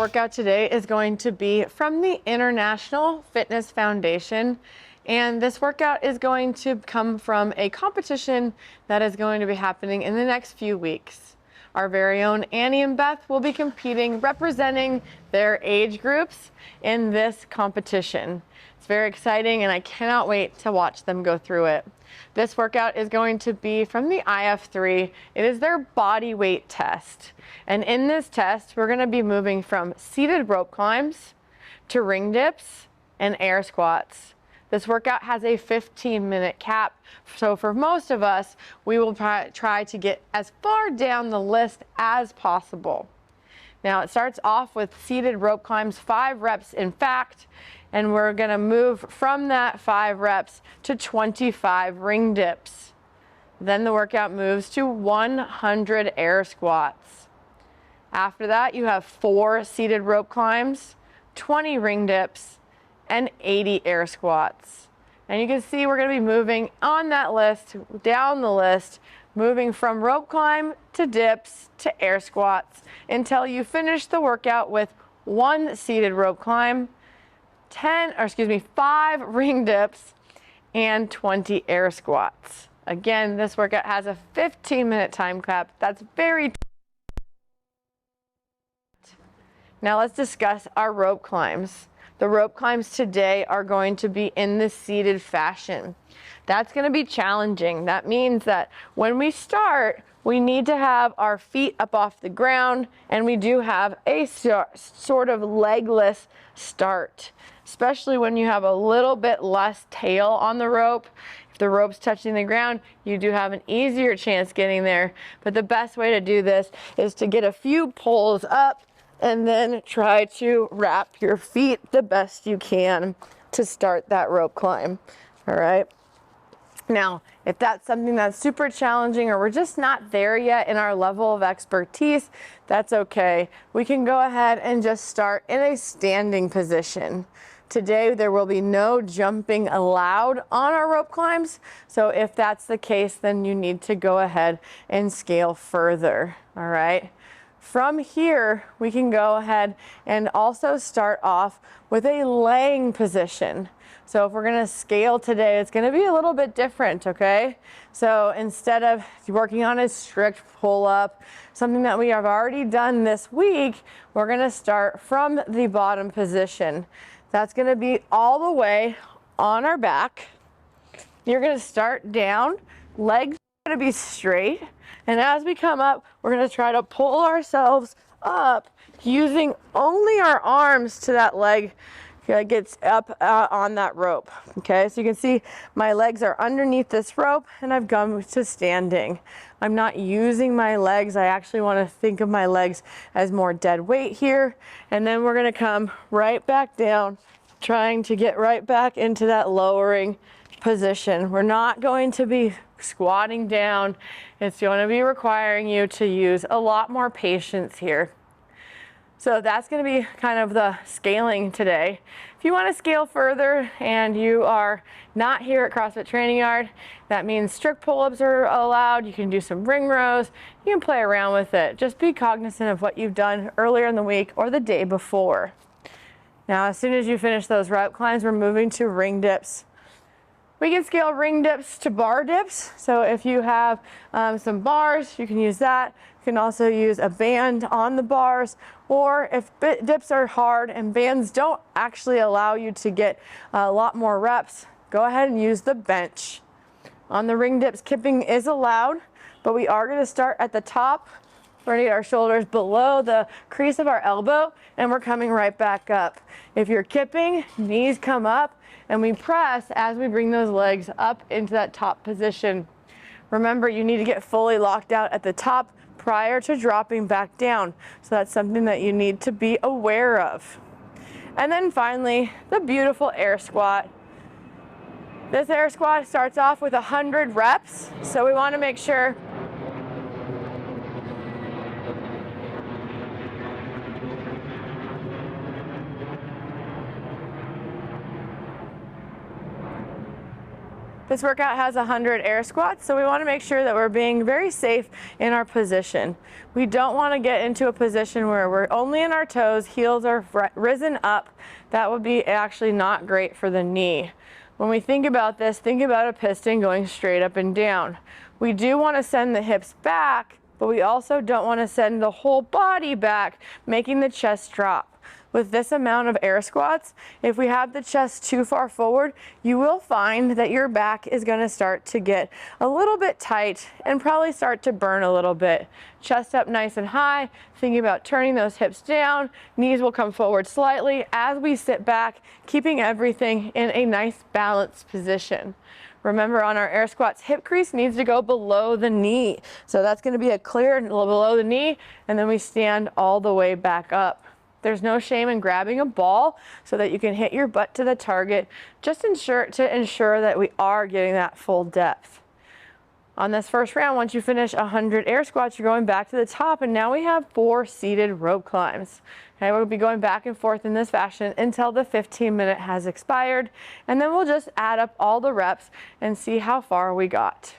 workout today is going to be from the International Fitness Foundation, and this workout is going to come from a competition that is going to be happening in the next few weeks. Our very own Annie and Beth will be competing representing their age groups in this competition. It's very exciting and I cannot wait to watch them go through it. This workout is going to be from the iF3. It is their body weight test. And in this test, we're going to be moving from seated rope climbs to ring dips and air squats. This workout has a 15-minute cap, so for most of us, we will try to get as far down the list as possible. Now it starts off with seated rope climbs, 5 reps in fact, and we're going to move from that 5 reps to 25 ring dips. Then the workout moves to 100 air squats. After that, you have 4 seated rope climbs, 20 ring dips, and 80 air squats. And you can see we're going to be moving on that list, down the list, moving from rope climb to dips to air squats until you finish the workout with 1 seated rope climb, 5 ring dips, and 20 air squats. Again, this workout has a 15-minute time cap. That's very Now let's discuss our rope climbs. The rope climbs today are going to be in the seated fashion. That's going to be challenging. That means that when we start, we need to have our feet up off the ground, and we do have a sort of legless start, especially when you have a little bit less tail on the rope. If the rope's touching the ground, you do have an easier chance getting there. But the best way to do this is to get a few pulls up and then try to wrap your feet the best you can to start that rope climb. All right. Now, if that's something that's super challenging or we're just not there yet in our level of expertise, that's okay. We can go ahead and just start in a standing position. Today, there will be no jumping allowed on our rope climbs. So if that's the case, then you need to go ahead and scale further. All right. From here, we can go ahead and also start off with a laying position. So if we're going to scale today, it's going to be a little bit different, okay? So instead of working on a strict pull-up, something that we have already done this week, we're going to start from the bottom position. That's going to be all the way on our back. You're going to start down, legs are going to be straight. And as we come up, we're going to try to pull ourselves up using only our arms to that leg that gets up on that rope. Okay, so you can see my legs are underneath this rope and I've gone to standing. I'm not using my legs. I actually want to think of my legs as more dead weight here. And then we're going to come right back down, trying to get right back into that lowering position. We're not going to be squatting down. It's going to be requiring you to use a lot more patience here. So that's going to be kind of the scaling today. If you want to scale further and you are not here at CrossFit Training Yard, that means strict pull-ups are allowed. You can do some ring rows. You can play around with it. Just be cognizant of what you've done earlier in the week or the day before. Now, as soon as you finish those rope climbs, we're moving to ring dips. We can scale ring dips to bar dips. So if you have some bars, you can use that. You can also use a band on the bars, or if dips are hard and bands don't actually allow you to get a lot more reps, go ahead and use the bench. On the ring dips, kipping is allowed, but we are going to start at the top. We're going to get our shoulders below the crease of our elbow, and we're coming right back up. If you're kipping, knees come up, and we press as we bring those legs up into that top position. Remember, you need to get fully locked out at the top prior to dropping back down. So that's something that you need to be aware of. And then finally, the beautiful air squat. This air squat starts off with 100 reps. So we want to make sure This workout has 100 air squats, so we want to make sure that we're being very safe in our position. We don't want to get into a position where we're only in our toes, heels are risen up. That would be actually not great for the knee. When we think about this, think about a piston going straight up and down. We do want to send the hips back, but we also don't want to send the whole body back, making the chest drop. With this amount of air squats, if we have the chest too far forward, you will find that your back is going to start to get a little bit tight and probably start to burn a little bit. Chest up nice and high, thinking about turning those hips down, knees will come forward slightly as we sit back, keeping everything in a nice balanced position. Remember, on our air squats, hip crease needs to go below the knee. So that's going to be a clear below the knee, and then we stand all the way back up. There's no shame in grabbing a ball so that you can hit your butt to the target. Just ensure that we are getting that full depth. On this first round, once you finish 100 air squats, you're going back to the top, and now we have 4 seated rope climbs. Okay, we'll be going back and forth in this fashion until the 15-minute has expired, and then we'll just add up all the reps and see how far we got.